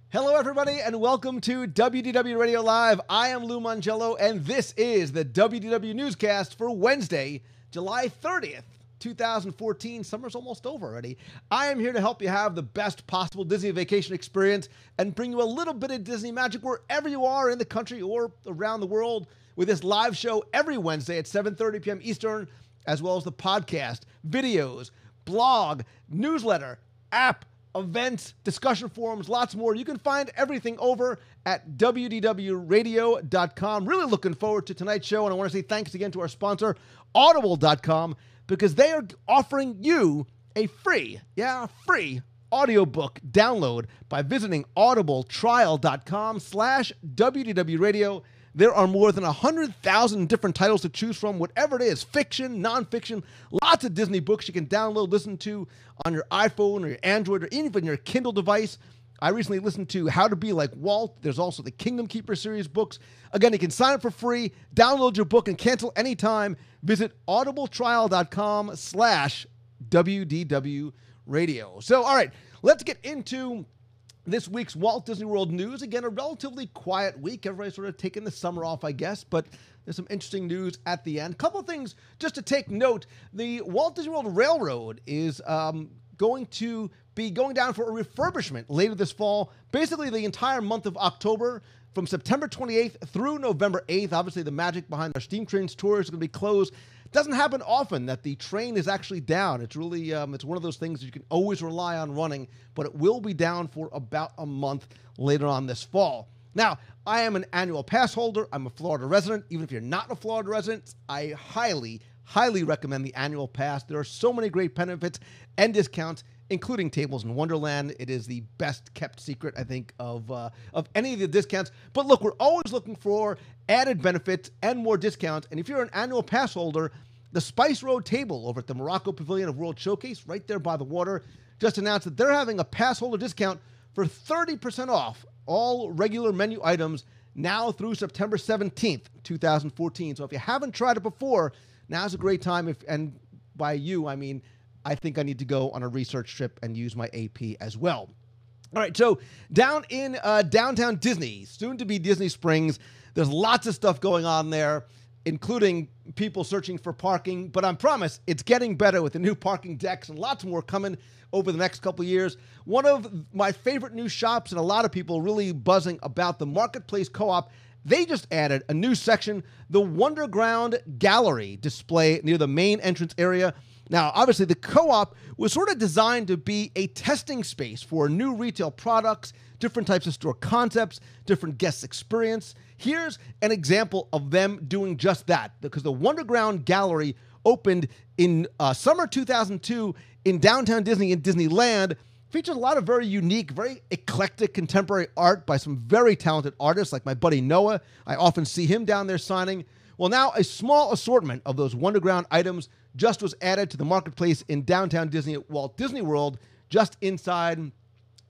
Hello, everybody, and welcome to WDW Radio Live. I am Lou Mongello, and this is the WDW newscast for Wednesday, July 30th, 2014. Summer's almost over already. I am here to help you have the best possible Disney vacation experience and bring you a little bit of Disney magic wherever you are in the country or around the world with this live show every Wednesday at 7:30 p.m. Eastern, as well as the podcast, videos, blog, newsletter, app, events, discussion forums, lots more. You can find everything over at WDWradio.com. Really looking forward to tonight's show, and I want to say thanks again to our sponsor, Audible.com, because they are offering you a free audiobook download by visiting audibletrial.com/WDWradio. There are more than 100,000 different titles to choose from, whatever it is, fiction, nonfiction, lots of Disney books you can download, listen to on your iPhone or your Android or even your Kindle device. I recently listened to How to Be Like Walt. There's also the Kingdom Keeper series books. Again, you can sign up for free, download your book, and cancel anytime. Visit audibletrial.com/WDWradio. So, all right, let's get into this week's Walt Disney World news. Again, a relatively quiet week. Everybody's sort of taking the summer off, I guess, but there's some interesting news at the end. A couple of things just to take note. The Walt Disney World Railroad is going to be going down for a refurbishment later this fall. Basically, the entire month of October, from September 28th through November 8th. Obviously, the magic behind our Steam Trains tours is going to be closed. It doesn't happen often that the train is actually down. It's really, it's one of those things that you can always rely on running, but it will be down for about a month later on this fall. Now, I am an annual pass holder. I'm a Florida resident. Even if you're not a Florida resident, I highly recommend the annual pass. There are so many great benefits and discounts, including Tables in Wonderland. It is the best kept secret, I think, of any of the discounts. But look, we're always looking for added benefits and more discounts. And if you're an annual pass holder, the Spice Road table over at the Morocco Pavilion of World Showcase, right there by the water, just announced that they're having a pass holder discount for 30% off all regular menu items now through September 17th, 2014. So if you haven't tried it before, now's a great time. And by you, I mean, I think I need to go on a research trip and use my AP as well. All right, so down in downtown Disney, soon to be Disney Springs, there's lots of stuff going on there, including people searching for parking. But I promise it's getting better with the new parking decks and lots more coming over the next couple of years. One of my favorite new shops, and a lot of people really buzzing about the Marketplace Co-op, they just added a new section, the Wonderground Gallery display near the main entrance area. Now, obviously, the co-op was sort of designed to be a testing space for new retail products, different types of store concepts, different guest experience. Here's an example of them doing just that, because the Wonderground Gallery opened in summer 2002 in downtown Disney in Disneyland. Features a lot of very unique, very eclectic contemporary art by some very talented artists like my buddy Noah. I often see him down there signing. Well, now a small assortment of those Wonderground items just was added to the marketplace in downtown Disney at Walt Disney World, just inside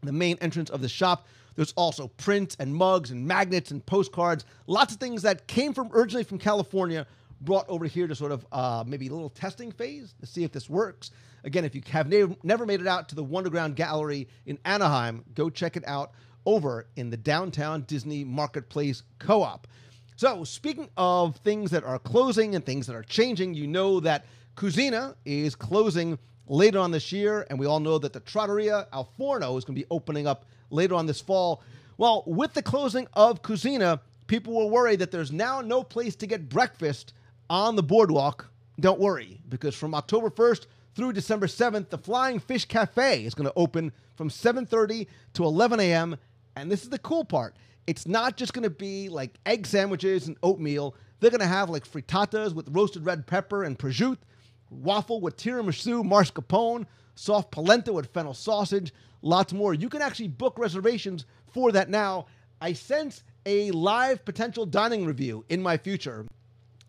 the main entrance of the shop. There's also prints and mugs and magnets and postcards, lots of things that came from originally from California, brought over here to sort of maybe a little testing phase to see if this works. Again, if you have never made it out to the Wonderground Gallery in Anaheim, go check it out over in the downtown Disney Marketplace Co-op. So speaking of things that are closing and things that are changing, you know that Cucina is closing later on this year, and we all know that the Trattoria Al Forno is going to be opening up later on this fall. Well, with the closing of Cucina, people were worried that there's now no place to get breakfast on the boardwalk. Don't worry, because from October 1st through December 7th, the Flying Fish Cafe is going to open from 7:30 to 11 a.m., and this is the cool part. It's not just going to be like egg sandwiches and oatmeal. They're going to have like frittatas with roasted red pepper and prosciutto, waffle with tiramisu, mascarpone, soft polenta with fennel sausage, lots more. You can actually book reservations for that now. I sense a live potential dining review in my future,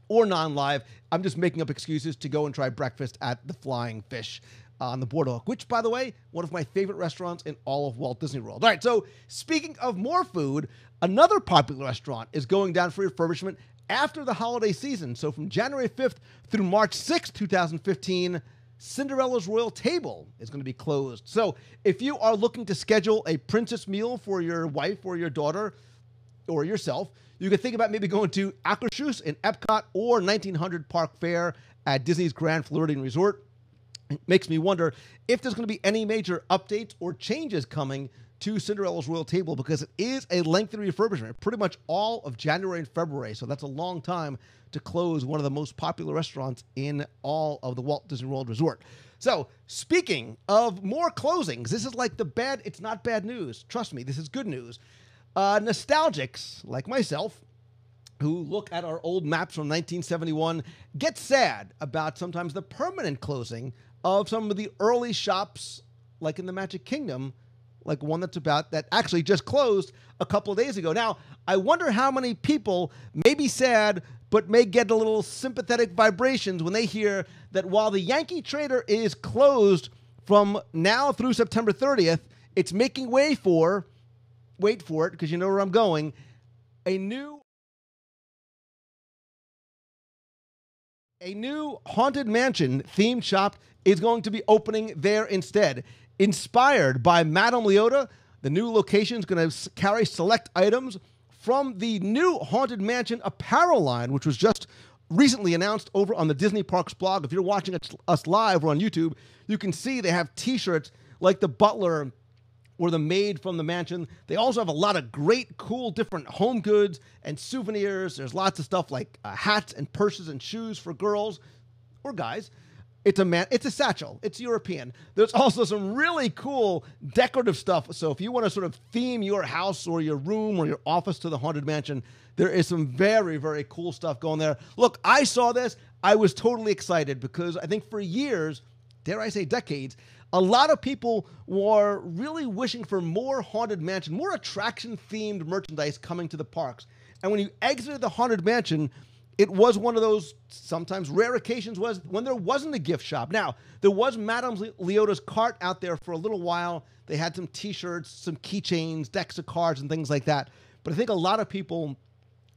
or non-live. I'm just making up excuses to go and try breakfast at the Flying Fish on the boardwalk, which, by the way, one of my favorite restaurants in all of Walt Disney World. All right, so speaking of more food, another popular restaurant is going down for refurbishment after the holiday season. So from January 5th through March 6th, 2015, Cinderella's Royal Table is going to be closed. So if you are looking to schedule a princess meal for your wife or your daughter or yourself, you can think about maybe going to Akershus in Epcot or 1900 Park Fair at Disney's Grand Floridian Resort. It makes me wonder if there's going to be any major updates or changes coming to Cinderella's Royal Table, because it is a lengthy refurbishment, pretty much all of January and February. So that's a long time to close one of the most popular restaurants in all of the Walt Disney World Resort. So speaking of more closings, this is like it's not bad news. Trust me, this is good news. Nostalgics like myself, who look at our old maps from 1971, get sad about sometimes the permanent closing of some of the early shops, like in the Magic Kingdom, like one that actually just closed a couple of days ago. Now, I wonder how many people may be sad, but may get a little sympathetic vibrations when they hear that while the Yankee Trader is closed from now through September 30th, it's making way for, wait for it, because you know where I'm going, a new Haunted Mansion themed shop is going to be opening there instead. Inspired by Madame Leota, the new location is going to carry select items from the new Haunted Mansion apparel line, which was just recently announced over on the Disney Parks blog. If you're watching us live or on YouTube, you can see they have t-shirts like the butler or the maid from the mansion. They also have a lot of great, cool, different home goods and souvenirs. There's lots of stuff like hats and purses and shoes for girls or guys. It's a satchel. It's European. There's also some really cool decorative stuff. So if you want to sort of theme your house or your room or your office to the Haunted Mansion, there is some very, very cool stuff going there. Look, I saw this. I was totally excited because I think for years, dare I say decades, a lot of people were really wishing for more Haunted Mansion, more attraction-themed merchandise coming to the parks. And when you exited the Haunted Mansion, it was one of those sometimes rare occasions was when there wasn't a gift shop. Now, there was Madame Leota's cart out there for a little while. They had some t-shirts, some keychains, decks of cards, and things like that. But I think a lot of people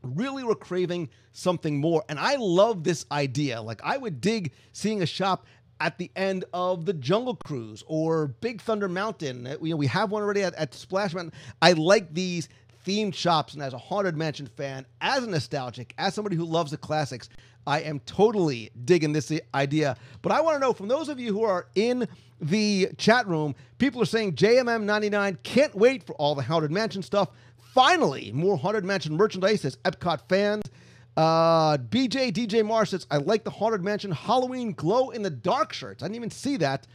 really were craving something more. And I love this idea. Like, I would dig seeing a shop at the end of the Jungle Cruise or Big Thunder Mountain. We have one already at Splash Mountain. I like these themed shops, and as a Haunted Mansion fan, as a nostalgic, as somebody who loves the classics, I am totally digging this idea. But I want to know from those of you who are in the chat room, people are saying JMM99 can't wait for all the Haunted Mansion stuff. Finally, more Haunted Mansion merchandise as Epcot fans. BJ DJ Mars says, I like the Haunted Mansion Halloween glow-in-the-dark shirts. I didn't even see that.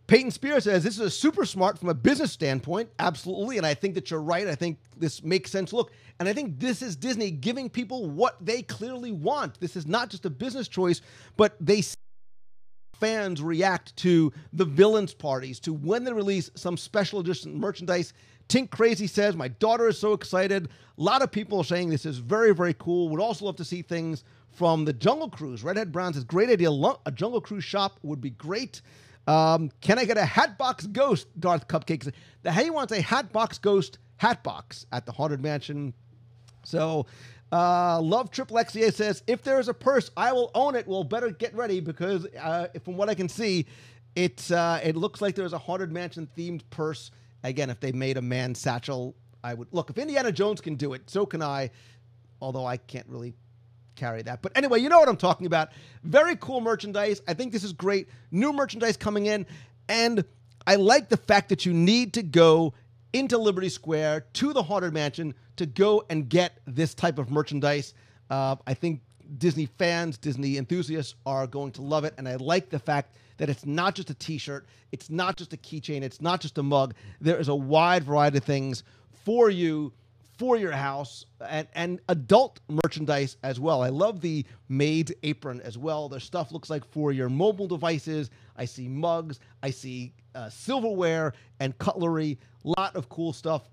Peyton Spears says, this is super smart from a business standpoint. Absolutely. And I think that you're right. I think this makes sense. Look, and I think this is Disney giving people what they clearly want. This is not just a business choice, but they see fans react to the villains parties, to when they release some special edition merchandise. Tink Crazy says, my daughter is so excited. A lot of people are saying this is very, very cool. Would also love to see things from the Jungle Cruise. Redhead Brown says, great idea. A Jungle Cruise shop would be great. Can I get a Hatbox Ghost? Darth Cupcakes. He wants a Hatbox Ghost Hatbox at the Haunted Mansion. So, Love Triple XEA says, if there is a purse, I will own it. Well, better get ready because from what I can see, it looks like there's a Haunted Mansion themed purse. Again, if they made a man satchel, I would look. If Indiana Jones can do it, so can I. Although I can't really carry that. But anyway, you know what I'm talking about. Very cool merchandise. I think this is great. New merchandise coming in. And I like the fact that you need to go into Liberty Square to the Haunted Mansion to go and get this type of merchandise. I think Disney fans, Disney enthusiasts are going to love it. And I like the fact that it's not just a t-shirt. It's not just a keychain. It's not just a mug. There is a wide variety of things for you, for your house, and adult merchandise as well. I love the maid's apron as well. Their stuff looks like for your mobile devices. I see mugs. I see silverware and cutlery. Lot of cool stuff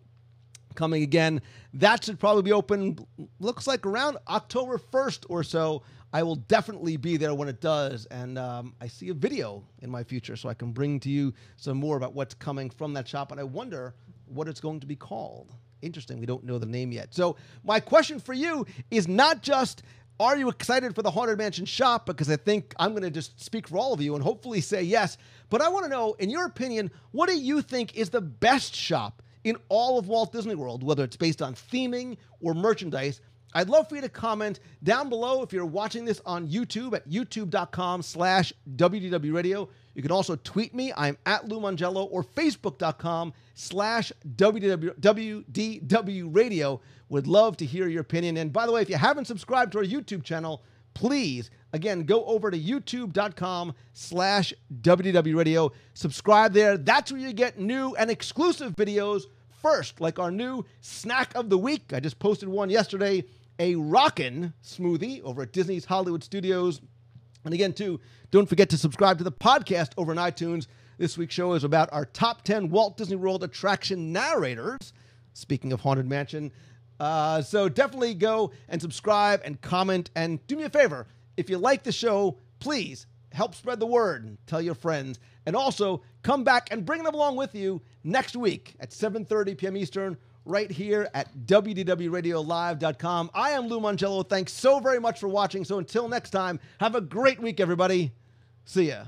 coming again. That should probably be open, looks like around October 1st or so. I will definitely be there when it does. And I see a video in my future, so I can bring to you some more about what's coming from that shop. And I wonder what it's going to be called. Interesting. We don't know the name yet. So my question for you is not just Are you excited for the Haunted Mansion shop? Because I think I'm going to just speak for all of you and hopefully say yes. But I want to know, in your opinion, what do you think is the best shop in all of Walt Disney World, whether it's based on theming or merchandise? I'd love for you to comment down below if you're watching this on YouTube at youtube.com/WDW Radio. You can also tweet me. I'm at Lou Mongello, or Facebook.com/WDW Radio. Would love to hear your opinion. And by the way, if you haven't subscribed to our YouTube channel, please, again, go over to youtube.com/WDW Radio. Subscribe there. That's where you get new and exclusive videos first, like our new snack of the week. I just posted one yesterday, a rockin' smoothie over at Disney's Hollywood Studios. And again, too, don't forget to subscribe to the podcast over on iTunes. This week's show is about our top 10 Walt Disney World attraction narrators. Speaking of Haunted Mansion. So definitely go and subscribe and comment. And do me a favor, if you like the show, please help spread the word and tell your friends. And also, come back and bring them along with you next week at 7:30 p.m. Eastern, right here at WDWRadioLive.com. I am Lou Mongello. Thanks so very much for watching. So until next time, have a great week, everybody. See ya.